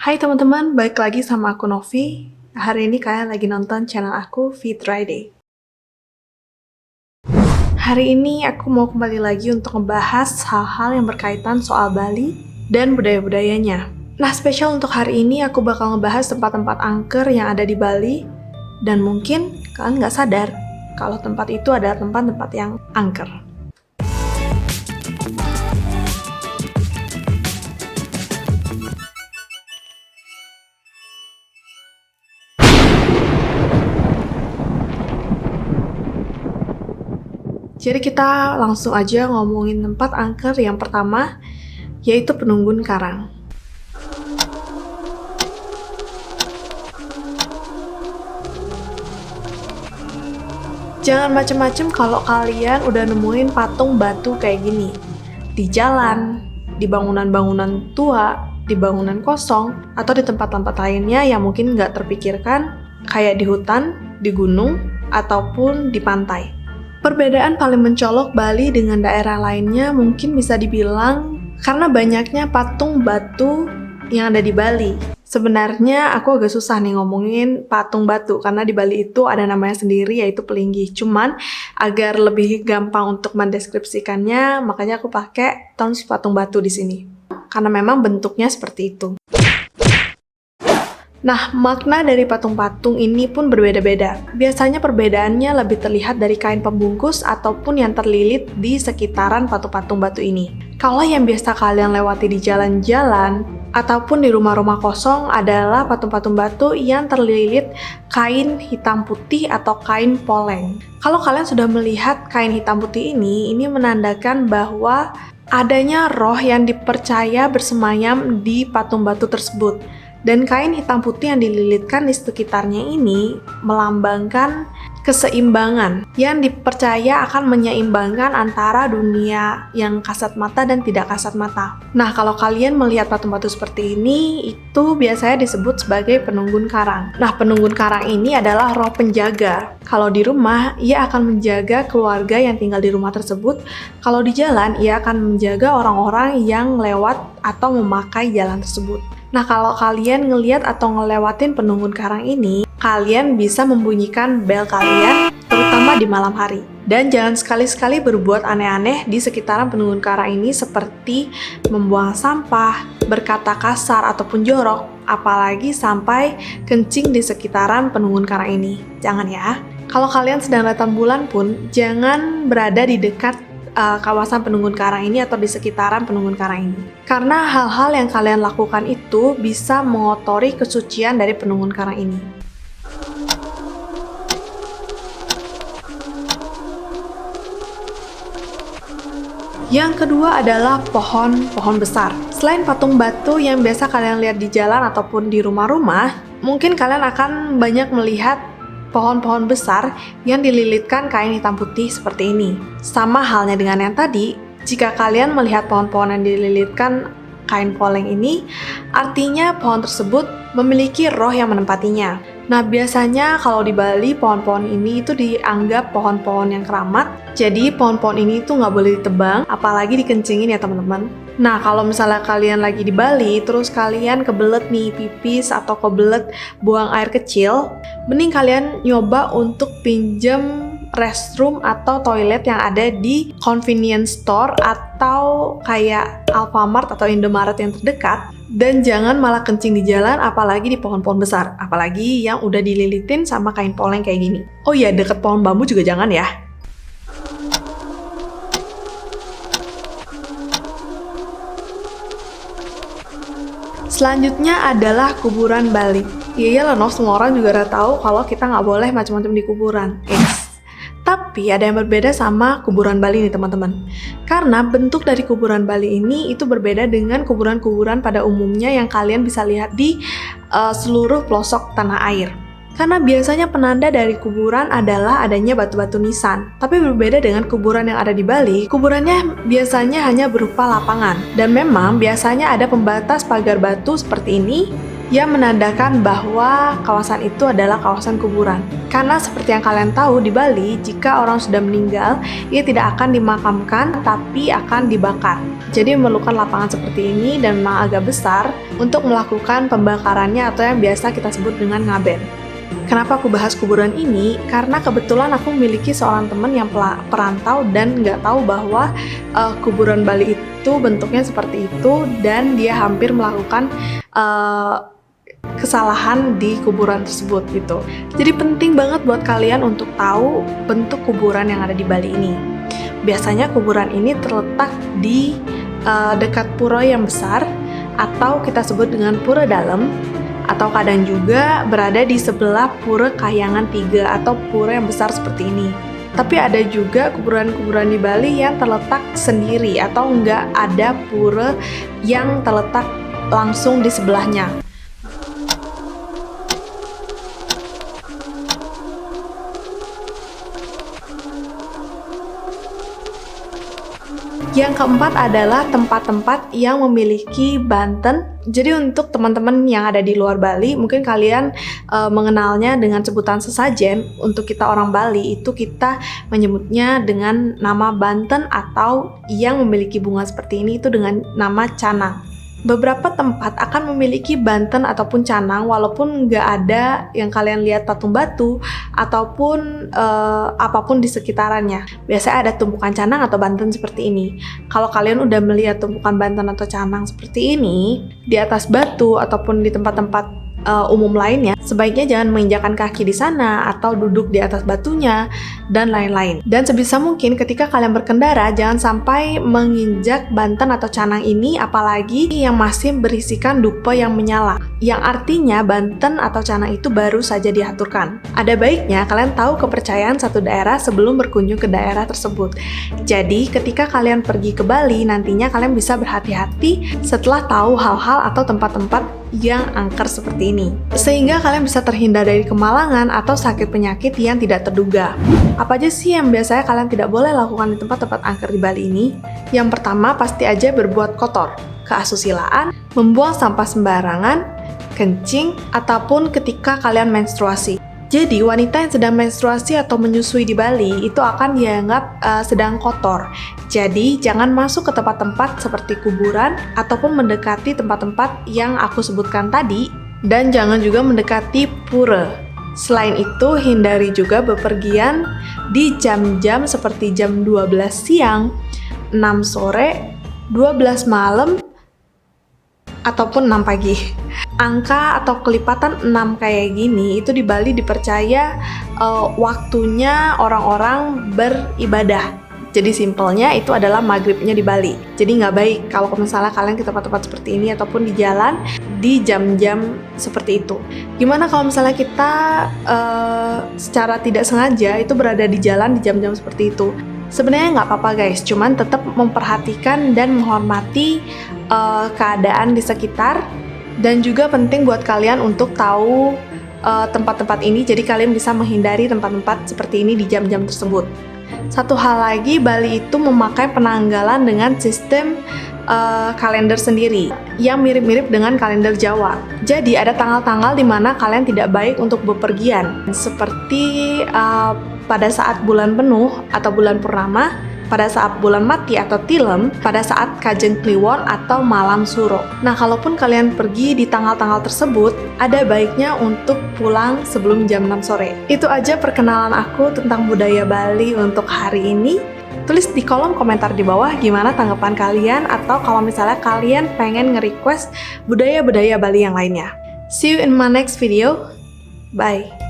Hai teman-teman, balik lagi sama aku Novi. Hari ini kalian lagi nonton channel aku, Fit Friday. Hari ini aku mau kembali lagi untuk ngebahas hal-hal yang berkaitan soal Bali dan budaya-budayanya. Nah, spesial untuk hari ini aku bakal ngebahas tempat-tempat angker yang ada di Bali. Dan mungkin kalian nggak sadar kalau tempat itu adalah tempat-tempat yang angker. Jadi kita langsung aja ngomongin tempat angker yang pertama, yaitu Penunggun Karang. Jangan macem-macem kalau kalian udah nemuin patung batu kayak gini. Di jalan, di bangunan-bangunan tua, di bangunan kosong, atau di tempat-tempat lainnya yang mungkin nggak terpikirkan, kayak di hutan, di gunung, ataupun di pantai. Perbedaan paling mencolok Bali dengan daerah lainnya mungkin bisa dibilang karena banyaknya patung batu yang ada di Bali. Sebenarnya aku agak susah nih ngomongin patung batu karena di Bali itu ada namanya sendiri yaitu Pelinggih. Cuman agar lebih gampang untuk mendeskripsikannya, makanya aku pakai terms patung batu di sini. Karena memang bentuknya seperti itu. Nah, makna dari patung-patung ini pun berbeda-beda. Biasanya perbedaannya lebih terlihat dari kain pembungkus ataupun yang terlilit di sekitaran patung-patung batu ini. Kalau yang biasa kalian lewati di jalan-jalan ataupun di rumah-rumah kosong adalah patung-patung batu yang terlilit kain hitam putih atau kain poleng. Kalau kalian sudah melihat kain hitam putih ini menandakan bahwa adanya roh yang dipercaya bersemayam di patung batu tersebut. Dan kain hitam putih yang dililitkan di sekitarnya ini melambangkan keseimbangan yang dipercaya akan menyeimbangkan antara dunia yang kasat mata dan tidak kasat mata. Nah, kalau kalian melihat patung batu seperti ini, itu biasanya disebut sebagai penunggun karang. Nah, penunggun karang ini adalah roh penjaga. Kalau di rumah, ia akan menjaga keluarga yang tinggal di rumah tersebut. Kalau di jalan, ia akan menjaga orang-orang yang lewat atau memakai jalan tersebut. Nah, kalau kalian ngeliat atau ngelewatin penunggun karang ini, kalian bisa membunyikan bel kalian, terutama di malam hari. Dan jangan sekali-sekali berbuat aneh-aneh di sekitaran penunggun karang ini seperti membuang sampah, berkata kasar ataupun jorok, apalagi sampai kencing di sekitaran penunggun karang ini. Jangan ya. Kalau kalian sedang datang bulan pun, jangan berada di dekat kawasan penunggun karang ini atau di sekitaran penunggun karang ini. Karena hal-hal yang kalian lakukan itu bisa mengotori kesucian dari penunggun karang ini. Yang kedua adalah pohon besar. Selain patung batu yang biasa kalian lihat di jalan ataupun di rumah-rumah, mungkin kalian akan banyak melihat pohon-pohon besar yang dililitkan kain hitam putih seperti ini. Sama halnya dengan yang tadi, jika kalian melihat pohon-pohon yang dililitkan kain poleng ini, artinya pohon tersebut memiliki roh yang menempatinya. Nah, biasanya kalau di Bali, pohon-pohon ini itu dianggap pohon-pohon yang keramat. Jadi, pohon-pohon ini itu nggak boleh ditebang, apalagi dikencingin ya teman-teman. Nah, kalau misalnya kalian lagi di Bali, terus kalian kebelet nih pipis atau kebelet buang air kecil, mending kalian nyoba untuk pinjem restroom atau toilet yang ada di convenience store atau kayak Alfamart atau Indomaret yang terdekat. Dan jangan malah kencing di jalan, apalagi di pohon-pohon besar. Apalagi yang udah dililitin sama kain poleng kayak gini. Oh iya, deket pohon bambu juga jangan ya. Selanjutnya adalah kuburan Bali. Iyalah, semua orang juga udah tahu kalau kita nggak boleh macam-macam di kuburan. Tapi ada yang berbeda sama kuburan Bali nih teman-teman. Karena bentuk dari kuburan Bali ini itu berbeda dengan kuburan-kuburan pada umumnya yang kalian bisa lihat di seluruh pelosok tanah air. Karena biasanya penanda dari kuburan adalah adanya batu-batu nisan. Tapi berbeda dengan kuburan yang ada di Bali, kuburannya biasanya hanya berupa lapangan. Dan memang biasanya ada pembatas pagar batu seperti ini yang menandakan bahwa kawasan itu adalah kawasan kuburan. Karena seperti yang kalian tahu, di Bali, jika orang sudah meninggal, ia tidak akan dimakamkan, tapi akan dibakar. Jadi memerlukan lapangan seperti ini dan memang agak besar untuk melakukan pembakarannya atau yang biasa kita sebut dengan ngaben. Kenapa aku bahas kuburan ini? Karena kebetulan aku memiliki seorang teman yang perantau dan nggak tahu bahwa kuburan Bali itu bentuknya seperti itu dan dia hampir melakukan kesalahan di kuburan tersebut gitu. Jadi penting banget buat kalian untuk tahu bentuk kuburan yang ada di Bali ini. Biasanya kuburan ini terletak di dekat pura yang besar atau kita sebut dengan pura dalam, atau kadang juga berada di sebelah pura Kahyangan 3 atau pura yang besar seperti ini. Tapi ada juga kuburan-kuburan di Bali yang terletak sendiri atau nggak ada pura yang terletak langsung di sebelahnya. Yang keempat adalah tempat-tempat yang memiliki banten. Jadi untuk teman-teman yang ada di luar Bali, mungkin kalian mengenalnya dengan sebutan sesajen. Untuk kita orang Bali, itu kita menyebutnya dengan nama banten, atau yang memiliki bunga seperti ini itu dengan nama canang. Beberapa tempat akan memiliki banten ataupun canang walaupun nggak ada yang kalian lihat patung batu ataupun apapun di sekitarannya. Biasanya ada tumpukan canang atau banten seperti ini. Kalau kalian udah melihat tumpukan banten atau canang seperti ini di atas batu ataupun di tempat-tempat umum lainnya, sebaiknya jangan menginjakan kaki di sana atau duduk di atas batunya dan lain-lain. Dan sebisa mungkin ketika kalian berkendara, jangan sampai menginjak banten atau canang ini, apalagi yang masih berisikan dupa yang menyala, yang artinya banten atau canang itu baru saja diaturkan. Ada baiknya kalian tahu kepercayaan satu daerah sebelum berkunjung ke daerah tersebut. Jadi ketika kalian pergi ke Bali, nantinya kalian bisa berhati-hati setelah tahu hal-hal atau tempat-tempat yang angker seperti ini, sehingga kalian bisa terhindar dari kemalangan atau sakit penyakit yang tidak terduga. Apa aja sih yang biasanya kalian tidak boleh lakukan di tempat-tempat angker di Bali ini? Yang pertama, pasti aja berbuat kotor, keasusilaan, membuang sampah sembarangan, kencing, ataupun ketika kalian menstruasi. Jadi wanita yang sedang menstruasi atau menyusui di Bali itu akan dianggap sedang kotor. Jadi jangan masuk ke tempat-tempat seperti kuburan ataupun mendekati tempat-tempat yang aku sebutkan tadi, dan jangan juga mendekati pura. Selain itu, hindari juga bepergian di jam-jam seperti jam 12 siang, 6 sore, 12 malam, ataupun 6 pagi. Angka atau kelipatan 6 kayak gini itu di Bali dipercaya waktunya orang-orang beribadah. Jadi simpelnya itu adalah maghribnya di Bali. Jadi nggak baik kalau misalnya kalian ke tempat-tempat seperti ini ataupun di jalan di jam-jam seperti itu. Gimana kalau misalnya kita secara tidak sengaja itu berada di jalan di jam-jam seperti itu? Sebenarnya nggak apa-apa guys, cuman tetap memperhatikan dan menghormati keadaan di sekitar. Dan juga penting buat kalian untuk tahu tempat-tempat ini, jadi kalian bisa menghindari tempat-tempat seperti ini di jam-jam tersebut. Satu hal lagi, Bali itu memakai penanggalan dengan sistem kalender sendiri yang mirip-mirip dengan kalender Jawa. Jadi ada tanggal-tanggal di mana kalian tidak baik untuk bepergian, seperti pada saat bulan penuh atau bulan purnama, pada saat bulan mati atau tilem, pada saat Kajeng Kliwon atau malam suro. Nah, kalaupun kalian pergi di tanggal-tanggal tersebut, ada baiknya untuk pulang sebelum jam 6 sore. Itu aja perkenalan aku tentang budaya Bali untuk hari ini. Tulis di kolom komentar di bawah gimana tanggapan kalian, atau kalau misalnya kalian pengen nge-request budaya-budaya Bali yang lainnya. See you in my next video. Bye.